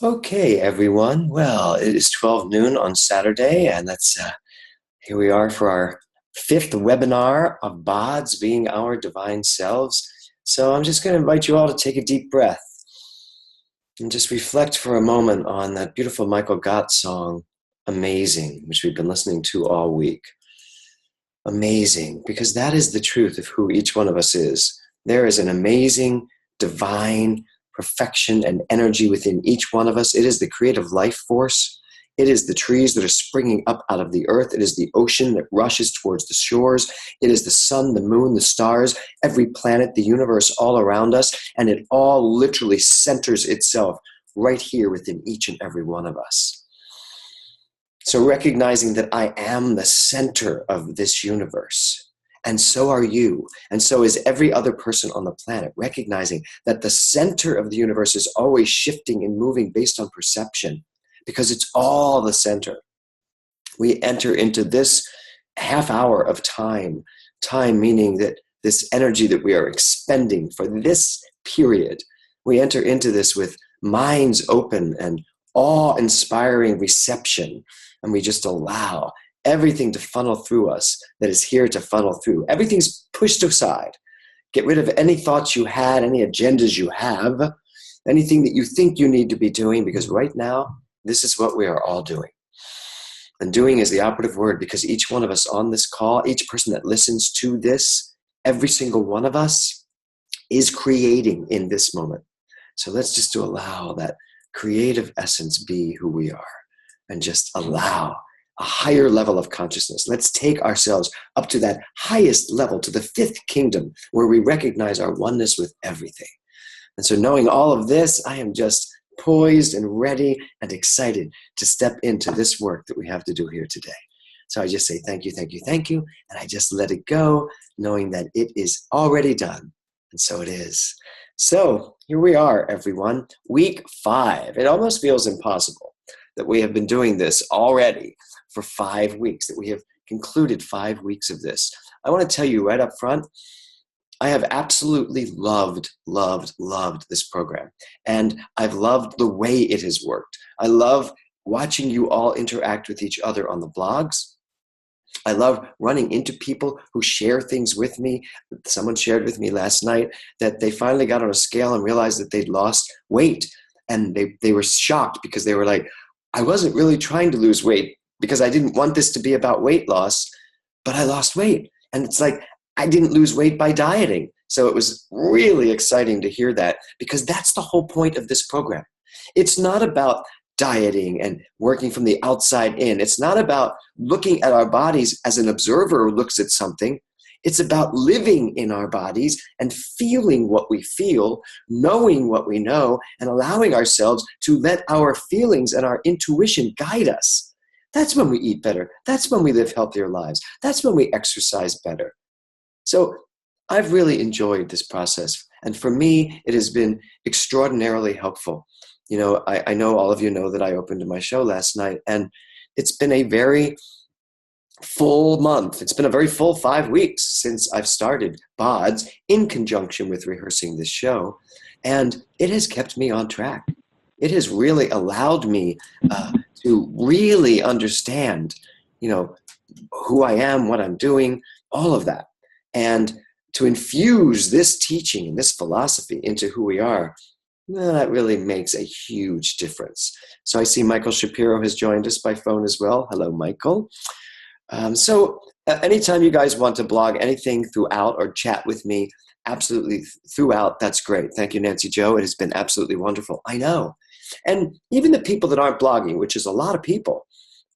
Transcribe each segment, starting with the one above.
Okay, everyone. Well, it is 12 noon on Saturday, and here we are for our fifth webinar of BODS, being our divine selves. So I'm just going to invite you all to take a deep breath and just reflect for a moment on that beautiful Michael Gott song, Amazing, which we've been listening to all week. Amazing, because that is the truth of who each one of us is. There is an amazing, divine perfection and energy within each one of us. It is the creative life force. It is the trees that are springing up out of the earth. It is the ocean that rushes towards the shores. It is the sun, the moon, the stars, every planet, the universe all around us. And it all literally centers itself right here within each and every one of us. So recognizing that I am the center of this universe, and so are you, and so is every other person on the planet, recognizing that the center of the universe is always shifting and moving based on perception, because it's all the center. We enter into this half hour of time meaning that this energy that we are expending for this period, we enter into this with minds open and awe-inspiring reception, and we just allow everything to funnel through us that is here to funnel through. Everything's pushed aside. Get rid of any thoughts you had, any agendas you have, anything that you think you need to be doing, because right now, this is what we are all doing. And doing is the operative word, because each one of us on this call, each person that listens to this, every single one of us is creating in this moment. So let's just allow that creative essence be who we are, and just allow a higher level of consciousness. Let's take ourselves up to that highest level, to the fifth kingdom, where we recognize our oneness with everything. And so knowing all of this, I am just poised and ready and excited to step into this work that we have to do here today. So I just say thank you, thank you, thank you, and I just let it go, knowing that it is already done. And so it is. So here we are, everyone. Week 5. It almost feels impossible that we have been doing this already for 5 weeks, that we have concluded 5 weeks of this. I want to tell you right up front, I have absolutely loved this program. And I've loved the way it has worked. I love watching you all interact with each other on the blogs. I love running into people who share things with me. Someone shared with me last night that they finally got on a scale and realized that they'd lost weight. And they were shocked, because they were like, I wasn't really trying to lose weight, because I didn't want this to be about weight loss, but I lost weight. And it's like, I didn't lose weight by dieting. So it was really exciting to hear that, because that's the whole point of this program. It's not about dieting and working from the outside in. It's not about looking at our bodies as an observer looks at something. It's about living in our bodies and feeling what we feel, knowing what we know, and allowing ourselves to let our feelings and our intuition guide us. That's when we eat better. That's when we live healthier lives. That's when we exercise better. So I've really enjoyed this process. And for me, it has been extraordinarily helpful. You know, I know all of you know that I opened my show last night, and it's been a very full month. It's been a very full 5 weeks since I've started BODS in conjunction with rehearsing this show. And it has kept me on track. It has really allowed me to really understand, you know, who I am, what I'm doing, all of that. And to infuse this teaching and this philosophy into who we are, that really makes a huge difference. So I see Michael Shapiro has joined us by phone as well. Hello, Michael. So anytime you guys want to blog anything throughout or chat with me, absolutely throughout, that's great. Thank you, Nancy Jo. It has been absolutely wonderful. I know. And even the people that aren't blogging, which is a lot of people,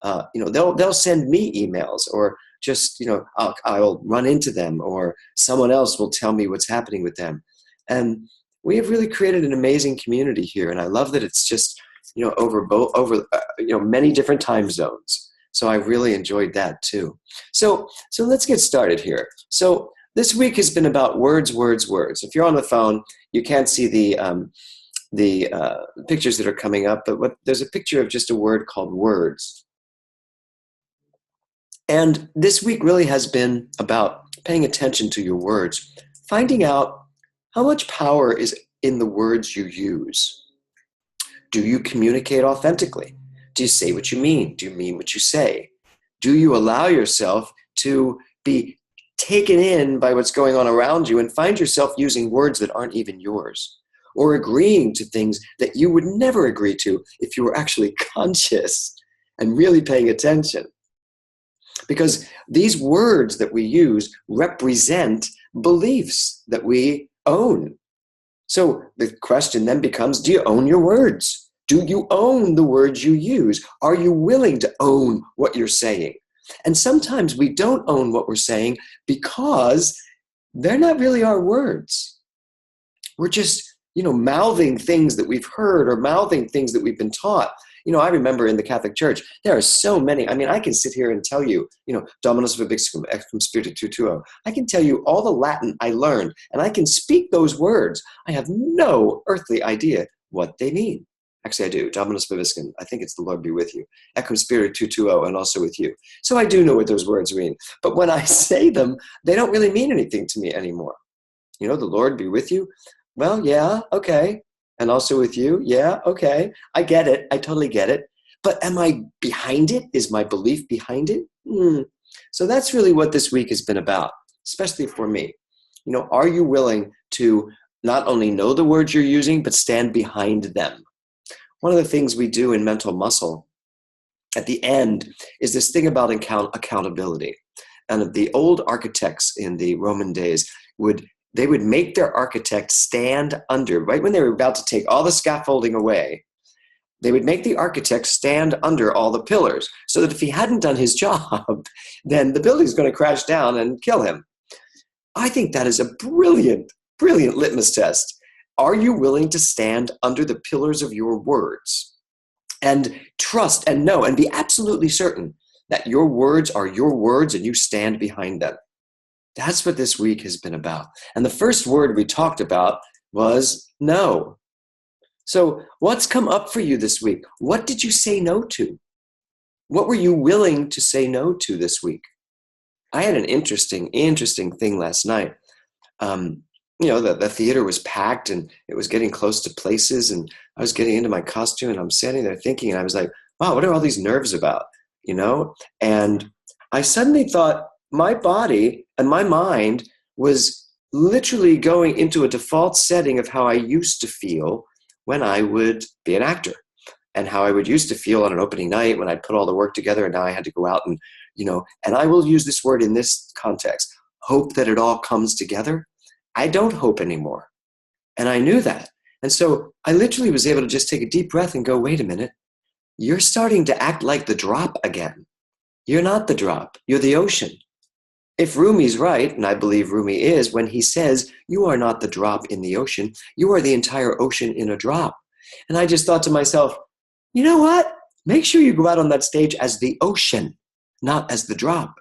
you know, they'll send me emails, or just, you know, I'll run into them, or someone else will tell me what's happening with them. And we have really created an amazing community here. And I love that it's just, you know, over you know, many different time zones. So I really enjoyed that too. So let's get started here. So this week has been about words, words, words. If you're on the phone, you can't see the pictures that are coming up, but there's a picture of just a word called words. And this week really has been about paying attention to your words, finding out how much power is in the words you use. Do you communicate authentically? Do you say what you mean? Do you mean what you say? Do you allow yourself to be taken in by what's going on around you and find yourself using words that aren't even yours, or agreeing to things that you would never agree to if you were actually conscious and really paying attention? Because these words that we use represent beliefs that we own. So the question then becomes, do you own your words? Do you own the words you use? Are you willing to own what you're saying? And sometimes we don't own what we're saying because they're not really our words. We're just, mouthing things that we've heard or mouthing things that we've been taught. I remember in the Catholic Church, there are so many. I can sit here and tell you, Dominus vobiscum, et cum spiritu tuo. I can tell you all the Latin I learned, and I can speak those words. I have no earthly idea what they mean. Actually, I do. Dominus vobiscum. I think it's the Lord be with you. Et cum spiritu tuo, and also with you. So I do know what those words mean. But when I say them, they don't really mean anything to me anymore. The Lord be with you. Well, yeah, okay. And also with you, yeah, okay. I get it. I totally get it. But am I behind it? Is my belief behind it? So that's really what this week has been about, especially for me. Are you willing to not only know the words you're using, but stand behind them? One of the things we do in Mental Muscle at the end is this thing about accountability. And the old architects in the Roman days would make their architect stand under, right when they were about to take all the scaffolding away, they would make the architect stand under all the pillars so that if he hadn't done his job, then the building's going to crash down and kill him. I think that is a brilliant, brilliant litmus test. Are you willing to stand under the pillars of your words and trust and know and be absolutely certain that your words are your words and you stand behind them? That's what this week has been about. And the first word we talked about was no. So what's come up for you this week? What did you say no to? What were you willing to say no to this week? I had an interesting thing last night. The theater was packed and it was getting close to places, and I was getting into my costume and I'm standing there thinking, and I was like, wow, what are all these nerves about? And I suddenly thought, my body and my mind was literally going into a default setting of how I used to feel when I would be an actor, and how I would used to feel on an opening night when I'd put all the work together, and now I had to go out and, and I will use this word in this context, hope that it all comes together. I don't hope anymore. And I knew that. And so I literally was able to just take a deep breath and go, wait a minute, you're starting to act like the drop again. You're not the drop, you're the ocean. If Rumi's right, and I believe Rumi is, when he says, you are not the drop in the ocean, you are the entire ocean in a drop. And I just thought to myself, you know what? Make sure you go out on that stage as the ocean, not as the drop.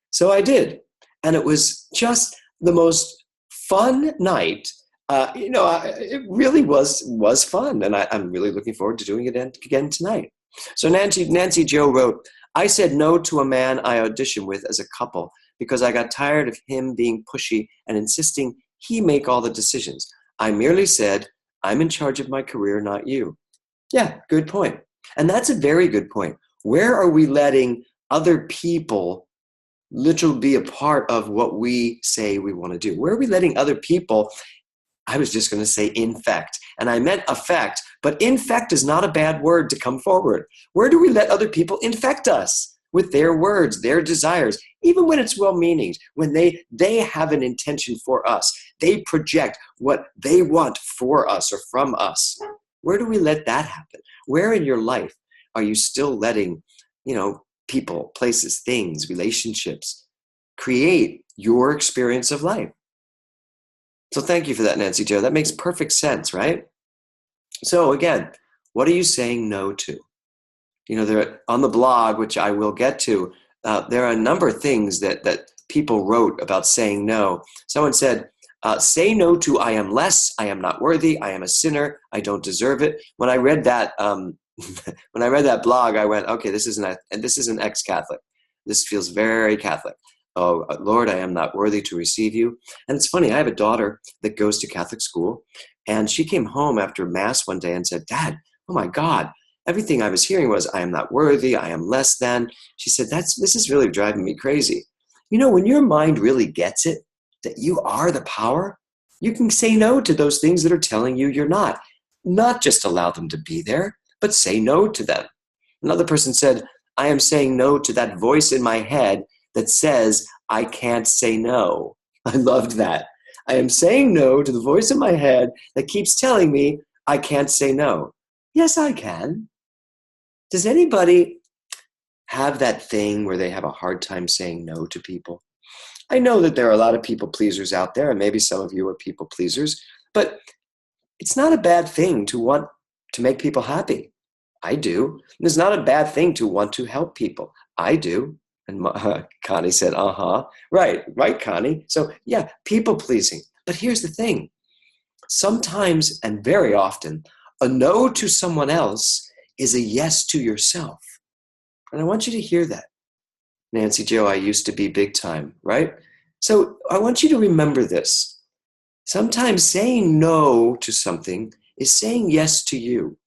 So I did. And it was just the most fun night. It really was fun. And I'm really looking forward to doing it again tonight. So Nancy Jo wrote, I said no to a man I auditioned with as a couple because I got tired of him being pushy and insisting he make all the decisions. I merely said, I'm in charge of my career, not you. Yeah, good point. And that's a very good point. Where are we letting other people literally be a part of what we say we want to do? Where are we letting other people, I was just going to say infect, and I meant affect, but infect is not a bad word to come forward. Where do we let other people infect us with their words, their desires, even when it's well-meaning, when they have an intention for us, they project what they want for us or from us? Where do we let that happen? Where in your life are you still letting, people, places, things, relationships create your experience of life? So thank you for that, Nancy Jo. That makes perfect sense, right? So again, what are you saying no to? There on the blog, which I will get to, there are a number of things that people wrote about saying no. Someone said, say no to I am less, I am not worthy, I am a sinner, I don't deserve it. When I read that, when I read that blog, I went, okay, this is an ex-Catholic. This feels very Catholic. Oh, Lord, I am not worthy to receive you. And it's funny, I have a daughter that goes to Catholic school, and she came home after Mass one day and said, Dad, oh my God, everything I was hearing was, I am not worthy, I am less than. She said, this is really driving me crazy. You know, when your mind really gets it, that you are the power, you can say no to those things that are telling you you're not. Not just allow them to be there, but say no to them. Another person said, I am saying no to that voice in my head that says I can't say no. I loved that. I am saying no to the voice in my head that keeps telling me I can't say no. Yes, I can. Does anybody have that thing where they have a hard time saying no to people? I know that there are a lot of people pleasers out there, and maybe some of you are people pleasers, but it's not a bad thing to want to make people happy. I do. And it's not a bad thing to want to help people. I do. And Connie said, right, Connie. So yeah, people pleasing. But here's the thing. Sometimes, and very often, a no to someone else is a yes to yourself. And I want you to hear that. Nancy Jo, I used to be big time, right? So I want you to remember this. Sometimes saying no to something is saying yes to you.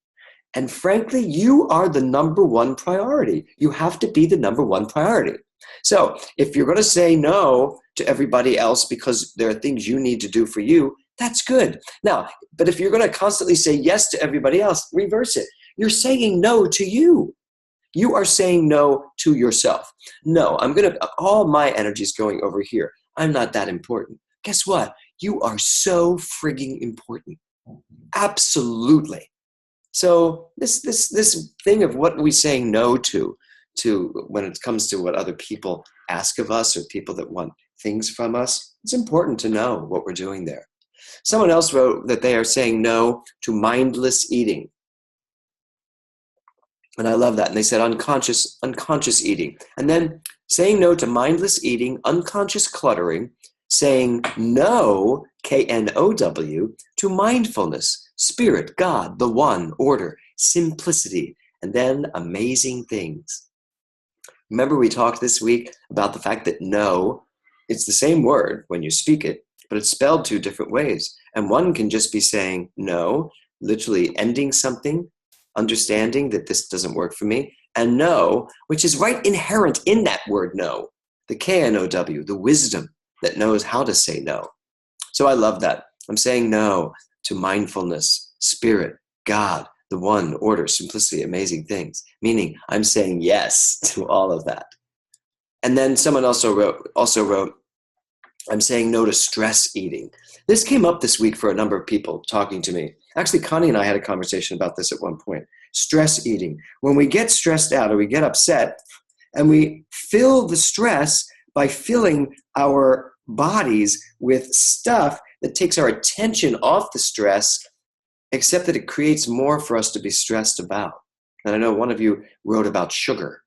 And frankly, you are the number one priority. You have to be the number one priority. So if you're going to say no to everybody else because there are things you need to do for you, that's good. Now, but if you're going to constantly say yes to everybody else, reverse it. You're saying no to you. You are saying no to yourself. No, all my energy is going over here. I'm not that important. Guess what? You are so frigging important. Absolutely. So this thing of what we saying no to when it comes to what other people ask of us or people that want things from us, it's important to know what we're doing there. Someone else wrote that they are saying no to mindless eating. And I love that. And they said unconscious eating. And then saying no to mindless eating, unconscious cluttering, saying no, K-N-O-W, to mindfulness, spirit, God, the one, order, simplicity, and then amazing things. Remember we talked this week about the fact that no, it's the same word when you speak it, but it's spelled two different ways. And one can just be saying no, literally ending something, understanding that this doesn't work for me, and no, which is right inherent in that word no, the K-N-O-W, the wisdom that knows how to say no. So I love that. I'm saying no to mindfulness, spirit, God, the one, order, simplicity, amazing things, meaning I'm saying yes to all of that. And then someone also wrote, I'm saying no to stress eating. This came up this week for a number of people talking to me. Actually, Connie and I had a conversation about this at one point. Stress eating. When we get stressed out or we get upset and we fill the stress by filling our bodies with stuff that takes our attention off the stress, except that it creates more for us to be stressed about. And I know one of you wrote about sugar,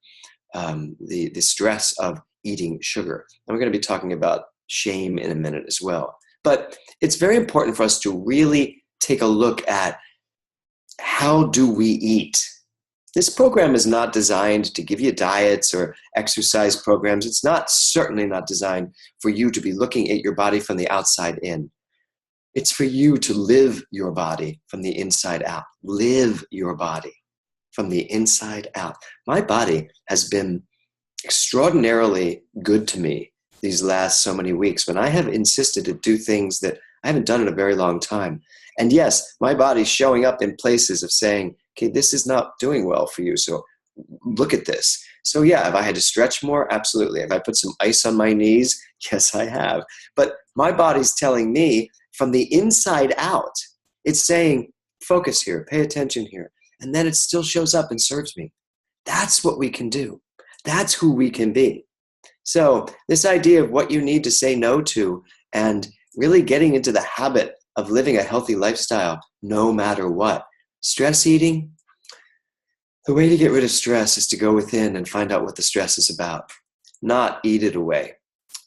the stress of eating sugar. And we're going to be talking about shame in a minute as well. But it's very important for us to really take a look at how do we eat. This program is not designed to give you diets or exercise programs. It's certainly not designed for you to be looking at your body from the outside in. It's for you to live your body from the inside out. Live your body from the inside out. My body has been extraordinarily good to me these last so many weeks when I have insisted to do things that I haven't done in a very long time. And yes, my body's showing up in places of saying, okay, this is not doing well for you, so look at this. So yeah, have I had to stretch more? Absolutely. Have I put some ice on my knees? Yes, I have. But my body's telling me from the inside out, it's saying, focus here, pay attention here. And then it still shows up and serves me. That's what we can do. That's who we can be. So this idea of what you need to say no to and really getting into the habit of living a healthy lifestyle no matter what. Stress eating, the way to get rid of stress is to go within and find out what the stress is about, not eat it away.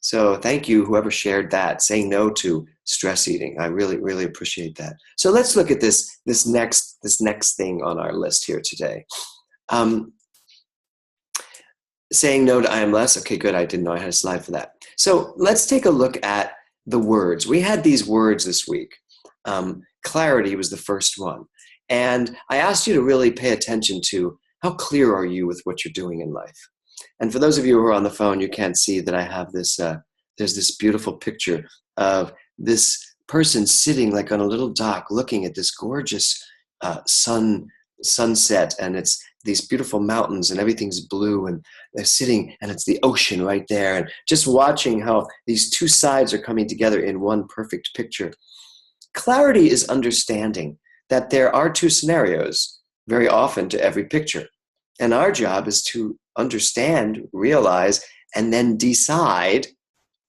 So thank you, whoever shared that, saying no to stress eating. I really, really appreciate that. So let's look at this next thing on our list here today. Saying no to I am less. Okay, good. I didn't know I had a slide for that. So let's take a look at the words. We had these words this week. clarity was the first one. And I asked you to really pay attention to how clear are you with what you're doing in life. And for those of you who are on the phone, you can't see that I have this, there's this beautiful picture of this person sitting like on a little dock looking at this gorgeous sunset, and it's these beautiful mountains and everything's blue, and they're sitting and it's the ocean right there, and just watching how these two sides are coming together in one perfect picture. Clarity is understanding that there are two scenarios very often to every picture. And our job is to understand, realize, and then decide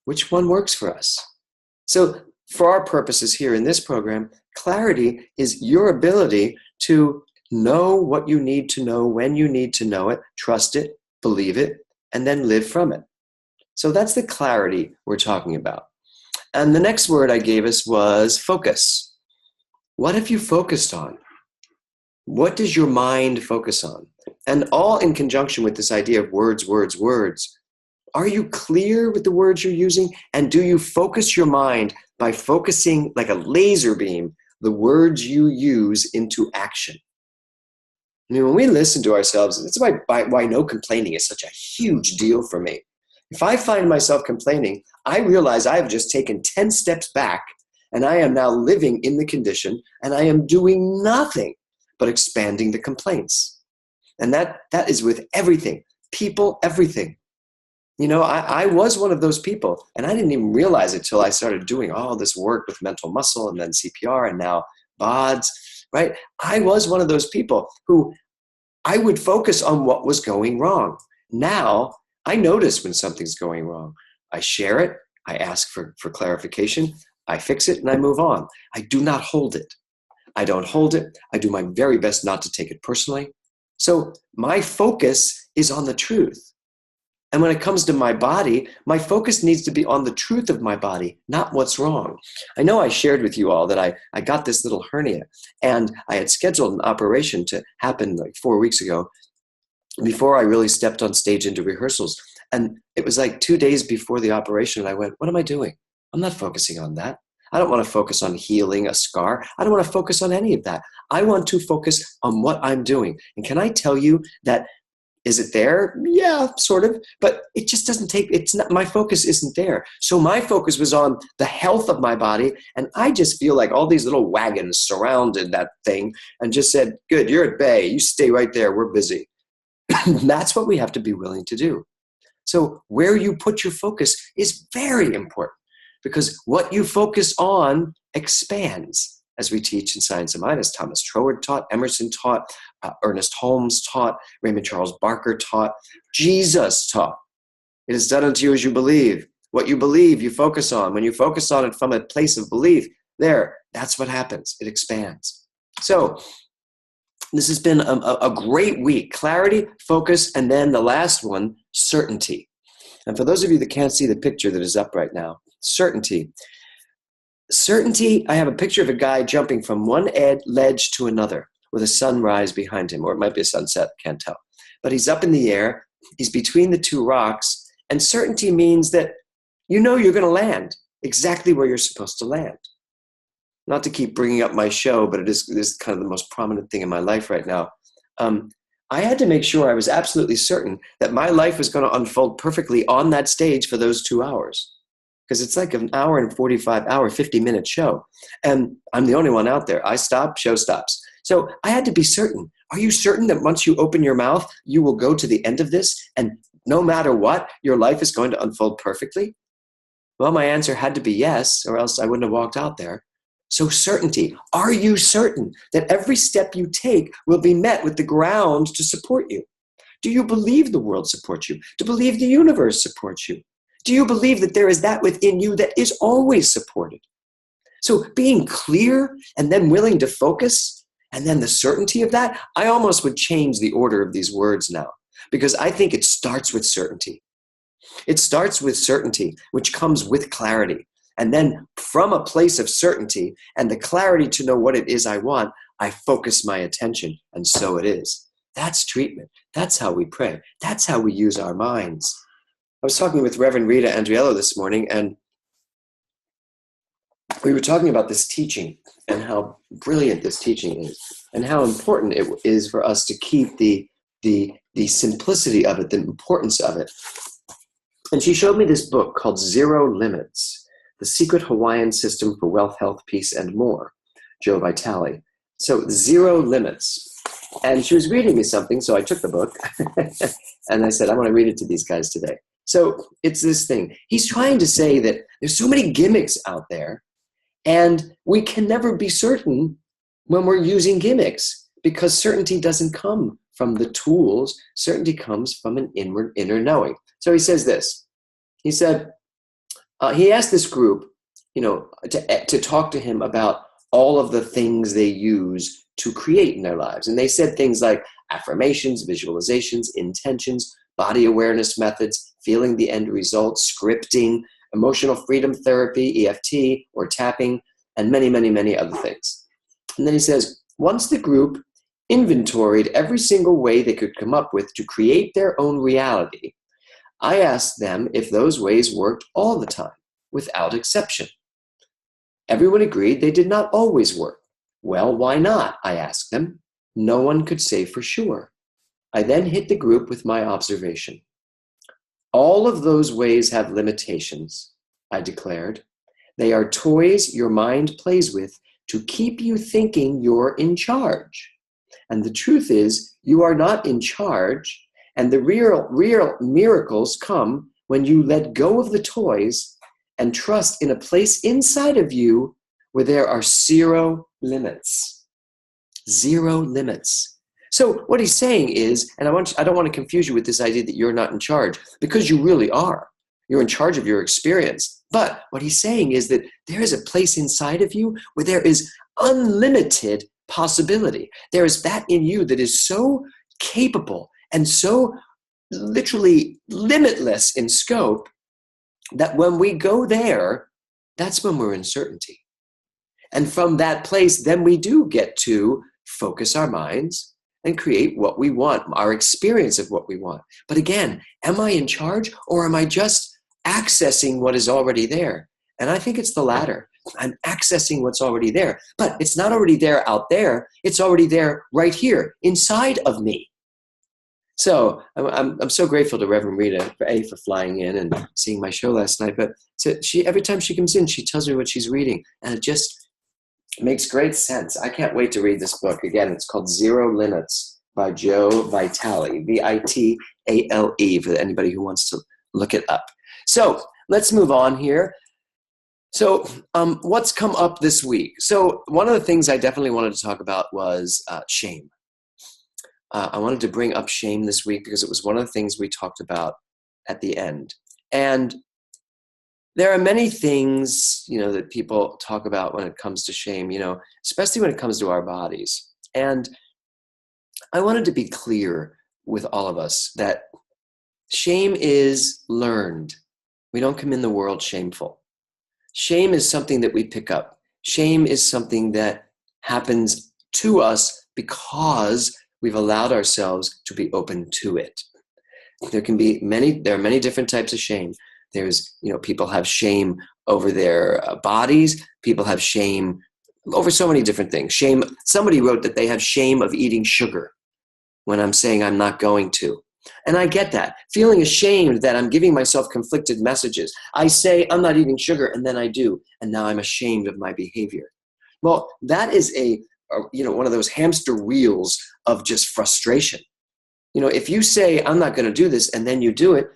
which one works for us. So for our purposes here in this program, clarity is your ability to know what you need to know when you need to know it, trust it, believe it, and then live from it. So that's the clarity we're talking about. And the next word I gave us was focus. What have you focused on? What does your mind focus on? And all in conjunction with this idea of words, words, words. Are you clear with the words you're using? And do you focus your mind by focusing like a laser beam the words you use into action? I mean, when we listen to ourselves, that's why no complaining is such a huge deal for me. If I find myself complaining, I realize I've just taken 10 steps back and I am now living in the condition and I am doing nothing but expanding the complaints. And that is with everything, people, everything. You know, I was one of those people, and I didn't even realize it till I started doing all this work with mental muscle and then CPR and now BODS, right? I was one of those people who I would focus on what was going wrong. Now, I notice when something's going wrong. I share it, I ask for clarification, I fix it, and I move on. I do not hold it. I don't hold it. I do my very best not to take it personally. So my focus is on the truth. And when it comes to my body, my focus needs to be on the truth of my body, not what's wrong. I know I shared with you all that I got this little hernia, and I had scheduled an operation to happen like 4 weeks ago before I really stepped on stage into rehearsals. And it was like 2 days before the operation, and I went, what am I doing? I'm not focusing on that. I don't want to focus on healing a scar. I don't want to focus on any of that. I want to focus on what I'm doing. And can I tell you that, is it there? Yeah, sort of. But it just doesn't take, it's not, my focus isn't there. So my focus was on the health of my body. And I just feel like all these little wagons surrounded that thing and just said, good, you're at bay. You stay right there. We're busy. That's what we have to be willing to do. So where you put your focus is very important, because what you focus on expands, as we teach in Science of Mind, as Thomas Troward taught, Emerson taught, Ernest Holmes taught, Raymond Charles Barker taught, Jesus taught. It is done unto you as you believe. What you believe, you focus on. When you focus on it from a place of belief, that's what happens. It expands. So this has been a great week. Clarity, focus, and then the last one, certainty. And for those of you that can't see the picture that is up right now, certainty. Certainty, I have a picture of a guy jumping from one ledge to another with a sunrise behind him, or it might be a sunset, can't tell. But he's up in the air, he's between the two rocks, and certainty means that you know you're going to land exactly where you're supposed to land. Not to keep bringing up my show, but it is kind of the most prominent thing in my life right now. I had to make sure I was absolutely certain that my life was going to unfold perfectly on that stage for those 2 hours. Because it's like an hour and 50-minute show. And I'm the only one out there. I stop, show stops. So I had to be certain. Are you certain that once you open your mouth, you will go to the end of this, and no matter what, your life is going to unfold perfectly? Well, my answer had to be yes, or else I wouldn't have walked out there. So certainty. Are you certain that every step you take will be met with the ground to support you? Do you believe the world supports you? Do you believe the universe supports you? Do you believe that there is that within you that is always supported? So being clear and then willing to focus, and then the certainty of that, I almost would change the order of these words now, because I think it starts with certainty. It starts with certainty, which comes with clarity. And then from a place of certainty and the clarity to know what it is I want, I focus my attention, and so it is. That's treatment. That's how we pray. That's how we use our minds. I was talking with Reverend Rita Andriello this morning, and we were talking about this teaching and how brilliant this teaching is and how important it is for us to keep the simplicity of it, the importance of it. And she showed me this book called Zero Limits, The Secret Hawaiian System for Wealth, Health, Peace, and More, Joe Vitale. So Zero Limits. And she was reading me something, so I took the book and I said, I want to read it to these guys today. So it's this thing. He's trying to say that there's so many gimmicks out there, and we can never be certain when we're using gimmicks, because certainty doesn't come from the tools. Certainty comes from an inner knowing. So he says this. He said, he asked this group, to talk to him about all of the things they use to create in their lives. And they said things like affirmations, visualizations, intentions, body awareness methods, feeling the end result, scripting, emotional freedom therapy, EFT, or tapping, and many, many, many other things. And then he says, once the group inventoried every single way they could come up with to create their own reality, I asked them if those ways worked all the time, without exception. Everyone agreed they did not always work. Well, why not? I asked them. No one could say for sure. I then hit the group with my observation. All of those ways have limitations, I declared. They are toys your mind plays with to keep you thinking you're in charge. And the truth is, you are not in charge, and the real miracles come when you let go of the toys and trust in a place inside of you where there are zero limits. Zero limits. So what he's saying is, and I don't want to confuse you with this idea that you're not in charge, because you really are. You're in charge of your experience. But what he's saying is that there is a place inside of you where there is unlimited possibility. There is that in you that is so capable and so literally limitless in scope that when we go there, that's when we're in certainty. And from that place, then we do get to focus our minds and create what we want, our experience of what we want. But again, am I in charge, or am I just accessing what is already there? And I think it's the latter. I'm accessing what's already there. But it's not already there out there. It's already there right here inside of me. So I'm so grateful to Reverend Rita for flying in and seeing my show last night. But every time she comes in, she tells me what she's reading, and it just makes great sense. I can't wait to read this book. Again, it's called Zero Limits by Joe Vitale, Vitale, for anybody who wants to look it up. So let's move on here. So what's come up this week? So one of the things I definitely wanted to talk about was shame. I wanted to bring up shame this week because it was one of the things we talked about at the end. And there are many things, that people talk about when it comes to shame, especially when it comes to our bodies. And I wanted to be clear with all of us that shame is learned. We don't come in the world shameful. Shame is something that we pick up. Shame is something that happens to us because we've allowed ourselves to be open to it. There are many different types of shame. There's, people have shame over their bodies. People have shame over so many different things. Shame, somebody wrote that they have shame of eating sugar when I'm saying I'm not going to. And I get that. Feeling ashamed that I'm giving myself conflicted messages. I say I'm not eating sugar, and then I do. And now I'm ashamed of my behavior. Well, that is one of those hamster wheels of just frustration. If you say I'm not going to do this and then you do it,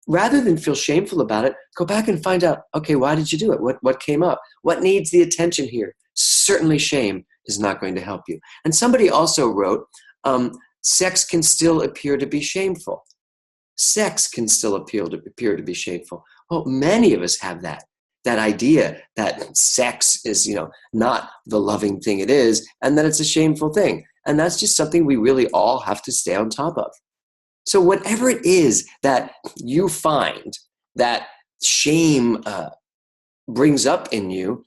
rather than feel shameful about it, go back and find out, okay, why did you do it? What came up? What needs the attention here? Certainly shame is not going to help you. And somebody also wrote, sex can still appear to be shameful. Sex can still appear to be shameful. Well, many of us have that idea that sex is, not the loving thing it is, and that it's a shameful thing. And that's just something we really all have to stay on top of. So whatever it is that you find that shame brings up in you,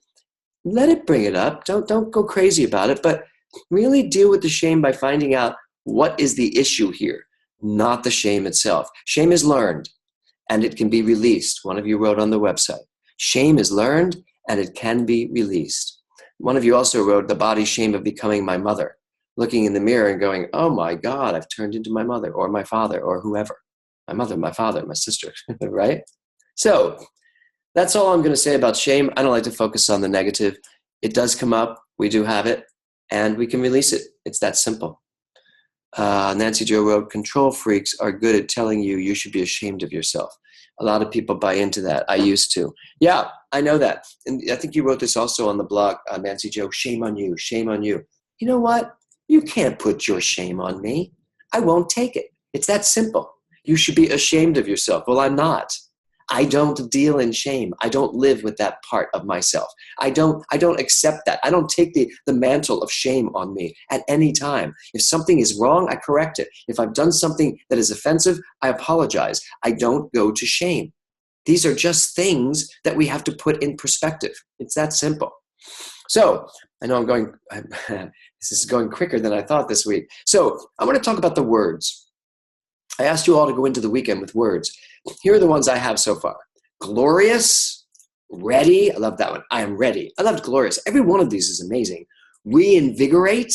let it bring it up. Don't go crazy about it, but really deal with the shame by finding out what is the issue here, not the shame itself. Shame is learned, and it can be released. One of you wrote on the website. Shame is learned, and it can be released. One of you also wrote, the body's shame of becoming my mother, looking in the mirror and going, oh my God, I've turned into my mother or my father or whoever. My mother, my father, my sister, right? So that's all I'm going to say about shame. I don't like to focus on the negative. It does come up. We do have it, and we can release it. It's that simple. Nancy Jo wrote, control freaks are good at telling you you should be ashamed of yourself. A lot of people buy into that. I used to. Yeah, I know that. And I think you wrote this also on the blog, Nancy Jo, shame on you, shame on you. You know what? You can't put your shame on me. I won't take it. It's that simple. You should be ashamed of yourself. Well, I'm not. I don't deal in shame. I don't live with that part of myself. I don't accept that. I don't take the mantle of shame on me at any time. If something is wrong, I correct it. If I've done something that is offensive, I apologize. I don't go to shame. These are just things that we have to put in perspective. It's that simple. So I know this is going quicker than I thought this week. So I want to talk about the words. I asked you all to go into the weekend with words. Here are the ones I have so far. Glorious, ready. I love that one. I am ready. I loved glorious. Every one of these is amazing. Reinvigorate,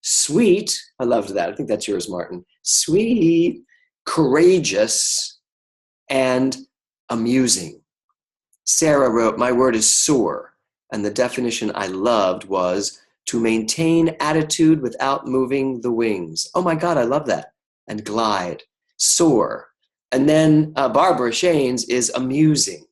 sweet. I loved that. I think that's yours, Martin. Sweet, courageous, and amusing. Sarah wrote, my word is soar. And the definition I loved was to maintain attitude without moving the wings. Oh my God, I love that. And glide, soar. And then Barbara Shane's is amusing.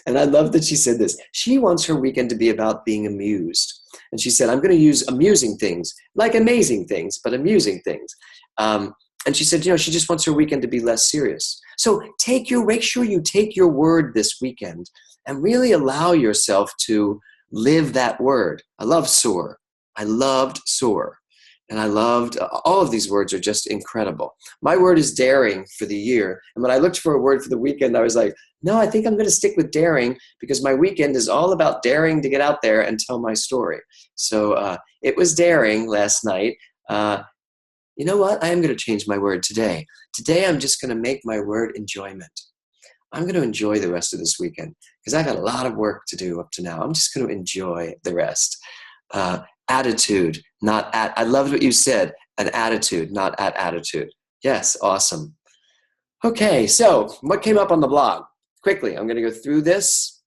And I love that she said this. She wants her weekend to be about being amused. And she said, I'm going to use amusing things, like amazing things, but amusing things. And she said, she just wants her weekend to be less serious. So make sure you take your word this weekend and really allow yourself to live that word. I love soar. I loved soar. And I loved, all of these words are just incredible. My word is daring for the year. And when I looked for a word for the weekend, I was like, no, I think I'm going to stick with daring because my weekend is all about daring to get out there and tell my story. So it was daring last night. You know what? I am going to change my word today. Today, I'm just going to make my word enjoyment. I'm going to enjoy the rest of this weekend because I got a lot of work to do up to now. I'm just going to enjoy the rest. Attitude, not at. I loved what you said. An attitude, not at attitude. Yes, awesome. Okay, so what came up on the blog? Quickly, I'm going to go through this.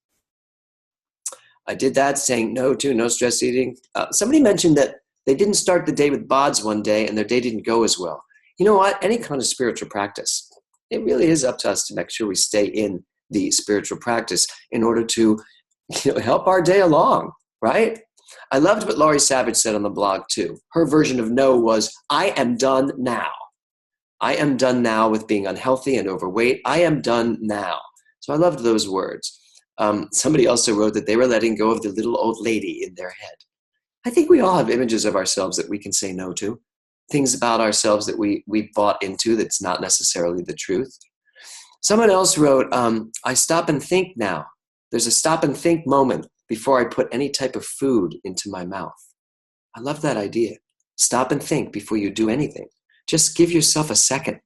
I did that, saying no to no stress eating. Somebody mentioned that they didn't start the day with BODS one day and their day didn't go as well. You know what? Any kind of spiritual practice, it really is up to us to make sure we stay in the spiritual practice in order to help our day along, right? I loved what Laurie Savage said on the blog too. Her version of no was, I am done now. I am done now with being unhealthy and overweight. I am done now. So I loved those words. Somebody also wrote that they were letting go of the little old lady in their head. I think we all have images of ourselves that we can say no to. Things about ourselves that we bought into that's not necessarily the truth. Someone else wrote, I stop and think now. There's a stop and think moment before I put any type of food into my mouth. I love that idea. Stop and think before you do anything. Just give yourself a second.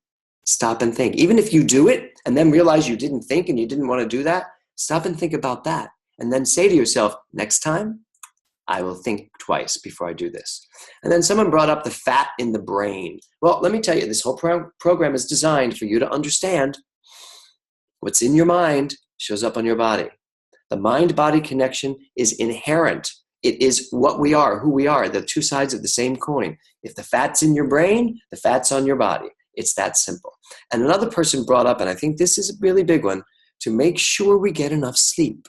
Stop and think. Even if you do it and then realize you didn't think and you didn't want to do that, stop and think about that. And then say to yourself, next time, I will think twice before I do this. And then someone brought up the fat in the brain. Well, let me tell you, this whole program is designed for you to understand what's in your mind shows up on your body. The mind-body connection is inherent. It is what we are, who we are, the two sides of the same coin. If the fat's in your brain, the fat's on your body. It's that simple. And another person brought up, and I think this is a really big one, to make sure we get enough sleep.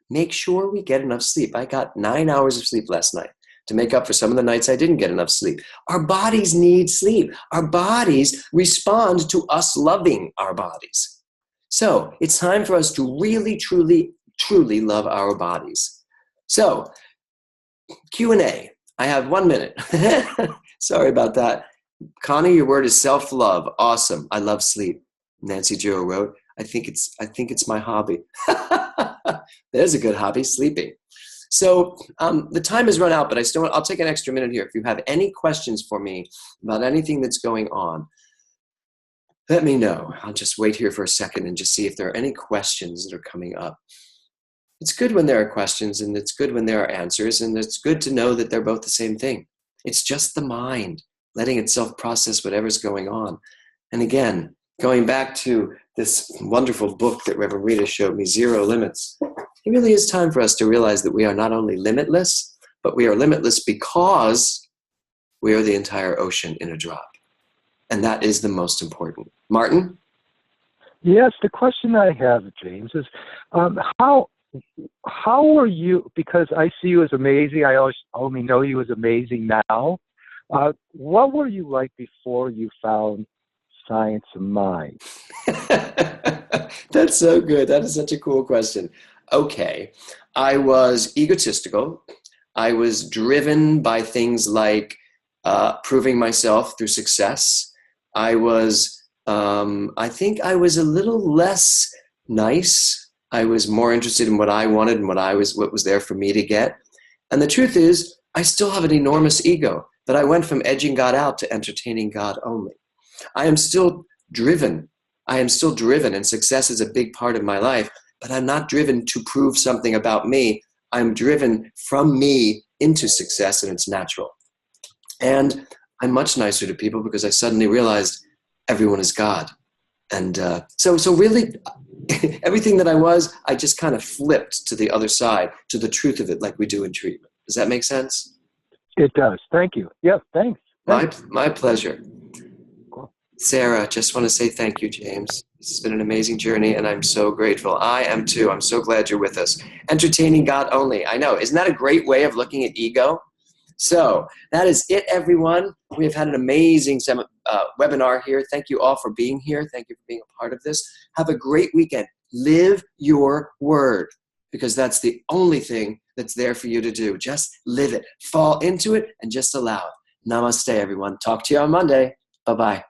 Make sure we get enough sleep. I got 9 hours of sleep last night to make up for some of the nights I didn't get enough sleep. Our bodies need sleep. Our bodies respond to us loving our bodies. So it's time for us to really, truly, truly love our bodies. So Q&A. I have 1 minute. Sorry about that. Connie, your word is self-love. Awesome. I love sleep. Nancy Jo wrote, I think it's my hobby. There's a good hobby, sleeping. So the time has run out, but I'll take an extra minute here. If you have any questions for me about anything that's going on, let me know. I'll just wait here for a second and just see if there are any questions that are coming up. It's good when there are questions, and it's good when there are answers, and it's good to know that they're both the same thing. It's just the mind letting itself process whatever's going on. And again, going back to this wonderful book that Reverend Rita showed me, Zero Limits, it really is time for us to realize that we are not only limitless, but we are limitless because we are the entire ocean in a drop. And that is the most important. Martin? Yes, the question I have, James, is how are you, because I see you as amazing, I only know you as amazing now. What were you like before you found science of mind? That's so good. That is such a cool question. Okay. I was egotistical. I was driven by things like proving myself through success. I think I was a little less nice. I was more interested in what I wanted and what was there for me to get. And the truth is, I still have an enormous ego, but I went from edging God out to entertaining God only. I am still driven. And success is a big part of my life, but I'm not driven to prove something about me. I'm driven from me into success, and it's natural. And I'm much nicer to people because I suddenly realized everyone is God. And so really, everything that I was, I just kind of flipped to the other side, to the truth of it, like we do in treatment. Does that make sense? It does. Thank you. Yeah, thanks. My pleasure. Cool. Sarah, just want to say thank you, James. This has been an amazing journey, and I'm so grateful. I am too. I'm so glad you're with us. Entertaining God only. I know. Isn't that a great way of looking at ego? So that is it, everyone. We have had an amazing webinar here. Thank you all for being here. Thank you for being a part of this. Have a great weekend. Live your word, because that's the only thing that's there for you to do. Just live it. Fall into it and just allow it. Namaste, everyone. Talk to you on Monday. Bye-bye.